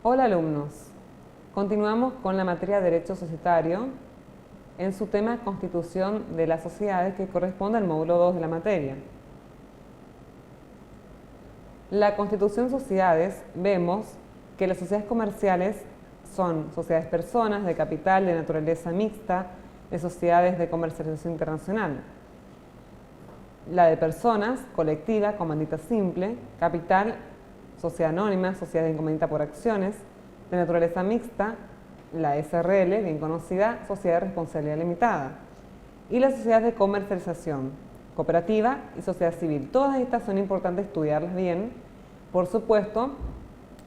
Hola alumnos, continuamos con la materia de Derecho Societario en su tema Constitución de las Sociedades, que corresponde al módulo 2 de la materia. La Constitución de Sociedades, vemos que las sociedades comerciales son sociedades personas, de capital, de naturaleza mixta, de sociedades de comercialización internacional. La de personas, colectiva, comandita simple, capital, sociedad anónima, sociedad de comandita por acciones, de naturaleza mixta, la SRL, bien conocida, sociedad de responsabilidad limitada, y las sociedades de comercialización, cooperativa y sociedad civil. Todas estas son importantes estudiarlas bien. Por supuesto,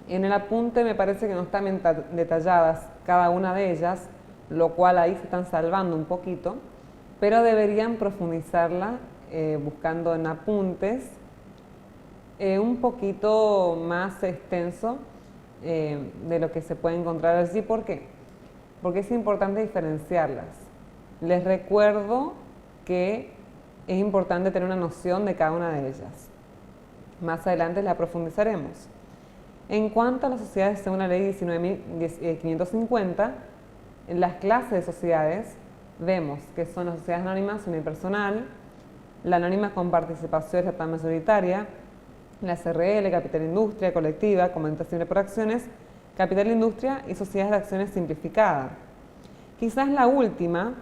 en el apunte me parece que no están detalladas cada una de ellas, lo cual ahí se están salvando un poquito, pero deberían profundizarla buscando en apuntes un poquito más extenso de lo que se puede encontrar allí. ¿Por qué? Porque es importante diferenciarlas. Les recuerdo que es importante tener una noción de cada una de ellas. Más adelante la profundizaremos. En cuanto a las sociedades según la ley 19.550, en las clases de sociedades vemos que son las sociedades anónimas unipersonal, la anónima con participación estatal mayoritaria, la SRL, capital industria, colectiva, comanditación por acciones, capital industria y sociedades de acciones simplificadas. Quizás la última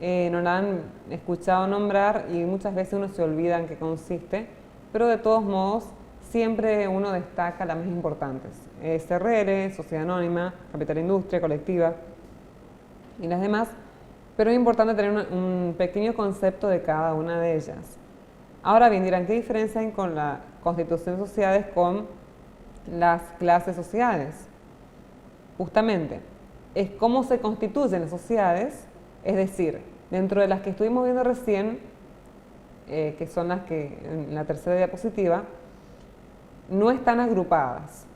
no la han escuchado nombrar y muchas veces uno se olvida en qué consiste, pero de todos modos siempre uno destaca las más importantes. SRL, sociedad anónima, capital industria, colectiva y las demás, pero es importante tener un pequeño concepto de cada una de ellas. Ahora bien, dirán, ¿qué diferencia hay con la Constitución de Sociedades con las clases de sociedades? Justamente, es cómo se constituyen las sociedades, es decir, dentro de las que estuvimos viendo recién, que son las que en la tercera diapositiva, no están agrupadas.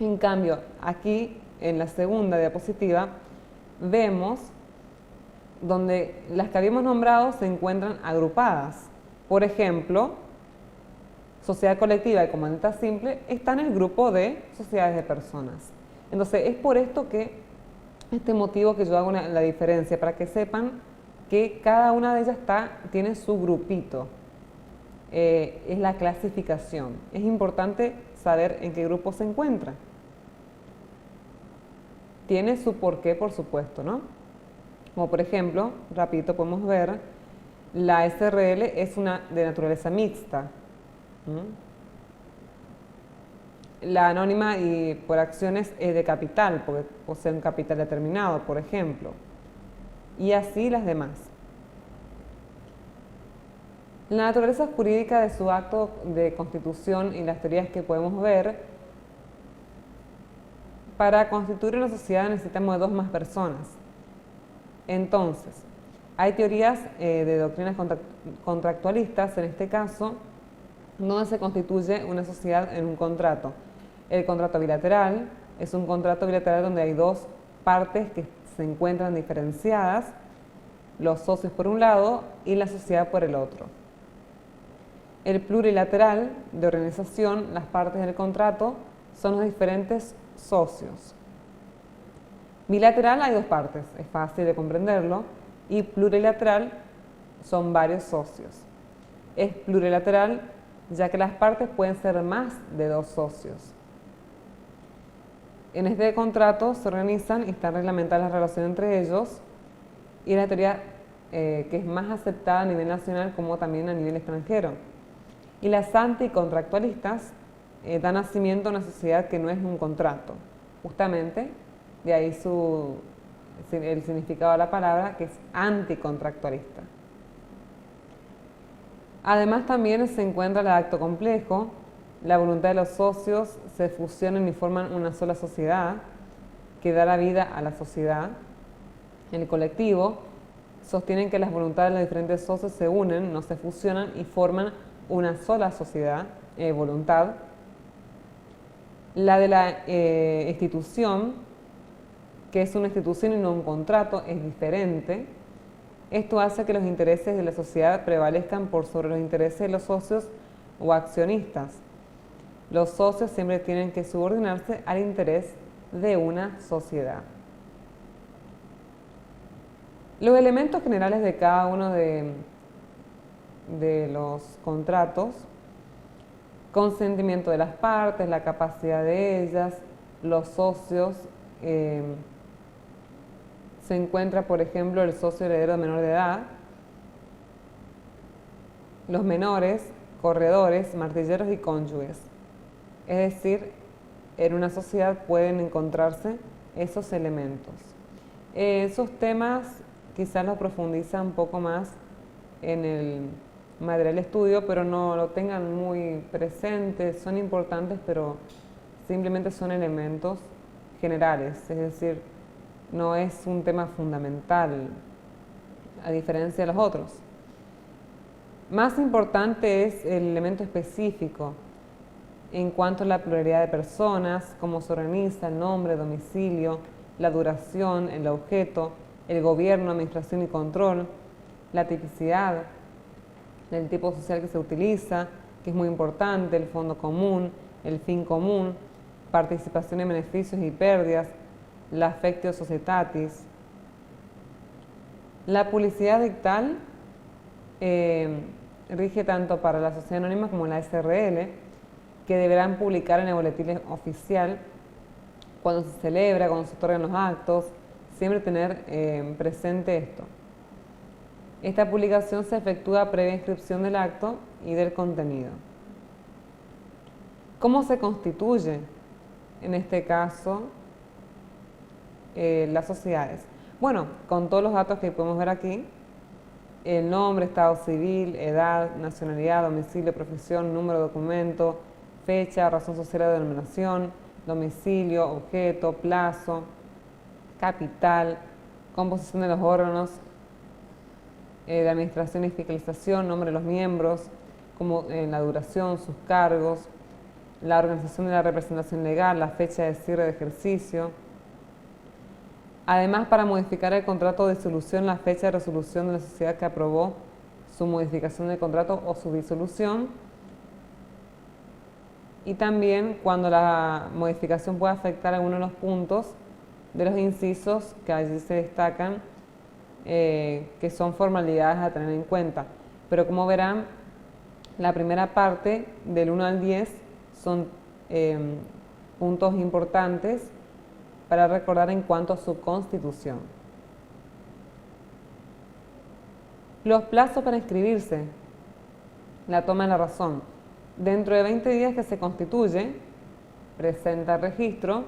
En cambio, aquí en la segunda diapositiva vemos donde las que habíamos nombrado se encuentran agrupadas. Por ejemplo, sociedad colectiva y comandita simple está en el grupo de sociedades de personas. Entonces, es por esto que este motivo que yo hago la diferencia, para que sepan que cada una de ellas tiene su grupito. Es la clasificación. Es importante saber en qué grupo se encuentra. Tiene su porqué, por supuesto, ¿no? Como por ejemplo, rapidito podemos ver, la SRL es una de naturaleza mixta. La anónima y por acciones es de capital, porque posee un capital determinado, por ejemplo. Y así las demás. La naturaleza jurídica de su acto de constitución y las teorías que podemos ver, para constituir una sociedad necesitamos de 2 más personas. Entonces, hay teorías de doctrinas contractualistas, en este caso, donde se constituye una sociedad en un contrato. El contrato bilateral es un contrato bilateral donde hay 2 partes que se encuentran diferenciadas, los socios por un lado y la sociedad por el otro. El plurilateral de organización, las partes del contrato son los diferentes socios. Bilateral hay 2 partes, es fácil de comprenderlo, y plurilateral son varios socios. Es plurilateral ya que las partes pueden ser más de 2 socios. En este contrato se organizan y están reglamentadas las relaciones entre ellos, y la teoría que es más aceptada a nivel nacional como también a nivel extranjero. Y las anticontractualistas dan nacimiento a una sociedad que no es un contrato. Justamente, de ahí el significado de la palabra, que es anticontractualista. Además, también se encuentra el acto complejo. La voluntad de los socios se fusionan y forman una sola sociedad que da la vida a la sociedad. En el colectivo sostienen que las voluntades de los diferentes socios se unen, no se fusionan y forman una sola sociedad, voluntad. La de la institución, que es una institución y no un contrato, es diferente. Esto hace que los intereses de la sociedad prevalezcan por sobre los intereses de los socios o accionistas. Los socios siempre tienen que subordinarse al interés de una sociedad. Los elementos generales de cada uno de los contratos: consentimiento de las partes, la capacidad de ellas, los socios. Se encuentra, por ejemplo, el socio heredero menor de edad, los menores, corredores, martilleros y cónyuges. Es decir, en una sociedad pueden encontrarse esos elementos. Esos temas quizás los profundiza un poco más en el material de estudio, pero no lo tengan muy presente. Son importantes, pero simplemente son elementos generales, es decir, no es un tema fundamental, a diferencia de los otros. Más importante es el elemento específico en cuanto a la pluralidad de personas, cómo se organiza, el nombre, domicilio, la duración, el objeto, el gobierno, administración y control, la tipicidad, el tipo social que se utiliza, que es muy importante, el fondo común, el fin común, participación en beneficios y pérdidas, la affectio societatis. La publicidad dictal rige tanto para la sociedad anónima como la SRL, que deberán publicar en el boletín oficial cuando se celebra, cuando se otorgan los actos, siempre tener presente esto. Esta publicación se efectúa previa inscripción del acto y del contenido. ¿Cómo se constituye, en este caso, las sociedades? Bueno, con todos los datos que podemos ver aquí: el nombre, estado civil, edad, nacionalidad, domicilio, profesión, número de documento, fecha, razón social de denominación, domicilio, objeto, plazo, capital, composición de los órganos de administración y fiscalización, nombre de los miembros, como la duración, sus cargos, la organización de la representación legal, la fecha de cierre de ejercicio. Además, para modificar el contrato de disolución, la fecha de resolución de la sociedad que aprobó su modificación del contrato o su disolución. Y también cuando la modificación pueda afectar alguno de los puntos de los incisos que allí se destacan, que son formalidades a tener en cuenta. Pero como verán, la primera parte, del 1 al 10, son puntos importantes para recordar en cuanto a su constitución. Los plazos para inscribirse: la toma de la razón. Dentro de 20 días que se constituye, presenta el registro,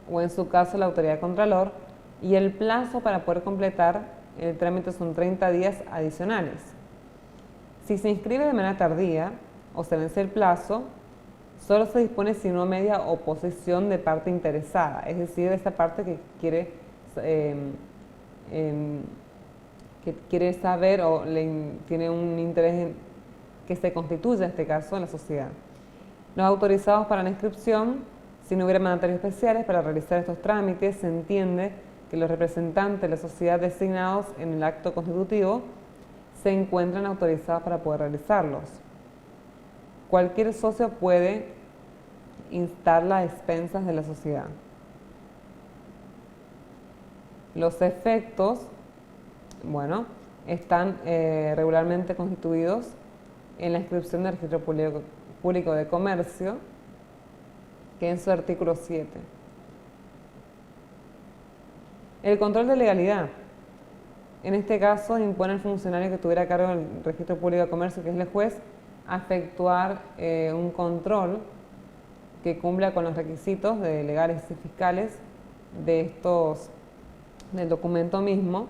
o en su caso la autoridad contralor, y el plazo para poder completar el trámite son 30 días adicionales. Si se inscribe de manera tardía o se vence el plazo, solo se dispone si no media oposición de parte interesada, es decir, de esa parte que quiere saber o tiene un interés en que se constituya, en este caso, en la sociedad. Los autorizados para la inscripción: si no hubiera mandatarios especiales para realizar estos trámites, se entiende que los representantes de la sociedad designados en el acto constitutivo se encuentran autorizados para poder realizarlos. Cualquier socio puede instarla a expensas de la sociedad. Los efectos, bueno, están regularmente constituidos en la inscripción del registro público de comercio, que en su artículo 7. El control de legalidad: en este caso impone al funcionario que tuviera a cargo del registro público de comercio, que es el juez, a efectuar un control que cumpla con los requisitos legales y fiscales del documento mismo.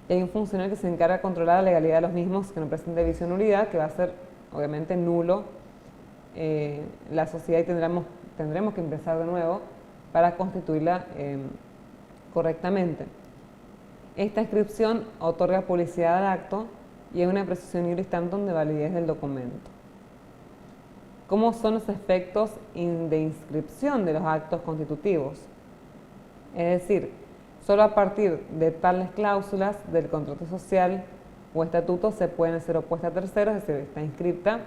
Y hay un funcionario que se encarga de controlar la legalidad de los mismos, que no presente vicio o nulidad, que va a ser obviamente nulo la sociedad, y tendremos que empezar de nuevo para constituirla correctamente. Esta inscripción otorga publicidad al acto y es una precisión iuris tantum de validez del documento. ¿Cómo son los efectos de inscripción de los actos constitutivos? Es decir, solo a partir de tales cláusulas del contrato social o estatuto se pueden ser opuestas a terceros, es decir, está inscripta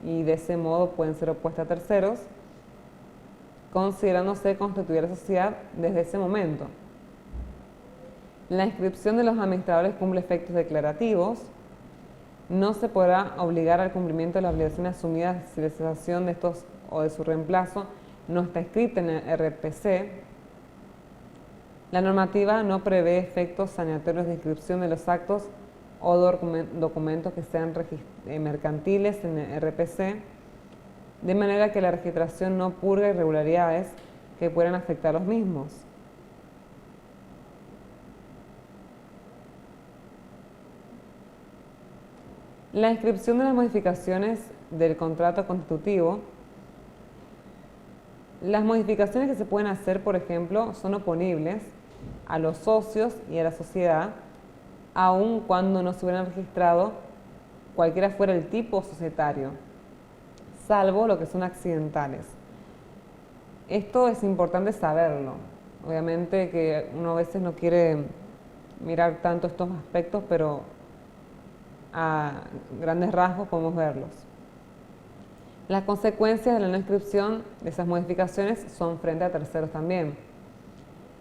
y de ese modo pueden ser opuestas a terceros, considerándose constituida la sociedad desde ese momento. La inscripción de los administradores cumple efectos declarativos. No se podrá obligar al cumplimiento de las obligaciones asumidas si la cesación de estos o de su reemplazo no está escrita en el RPC. La normativa no prevé efectos sanatorios de inscripción de los actos o documentos que sean mercantiles en el RPC, de manera que la registración no purga irregularidades que puedan afectar a los mismos. La inscripción de las modificaciones del contrato constitutivo. Las modificaciones que se pueden hacer, por ejemplo, son oponibles a los socios y a la sociedad, aun cuando no se hubieran registrado cualquiera fuera el tipo societario, salvo lo que son accidentales. Esto es importante saberlo. Obviamente que uno a veces no quiere mirar tanto estos aspectos, pero a grandes rasgos podemos verlos. Las consecuencias de la no inscripción de esas modificaciones son frente a terceros también.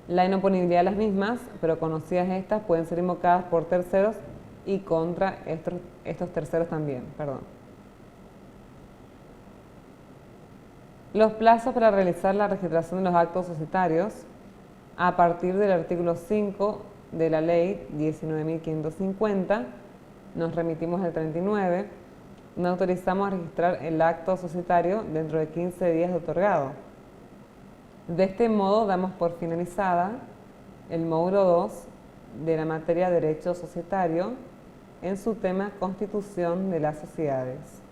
La inoponibilidad de las mismas, pero conocidas estas, pueden ser invocadas por terceros y contra estos terceros también. Los plazos para realizar la registración de los actos societarios, a partir del artículo 5 de la ley 19.550, nos remitimos al 39, nos autorizamos a registrar el acto societario dentro de 15 días de otorgado. De este modo damos por finalizada el módulo 2 de la materia Derecho Societario en su tema Constitución de las Sociedades.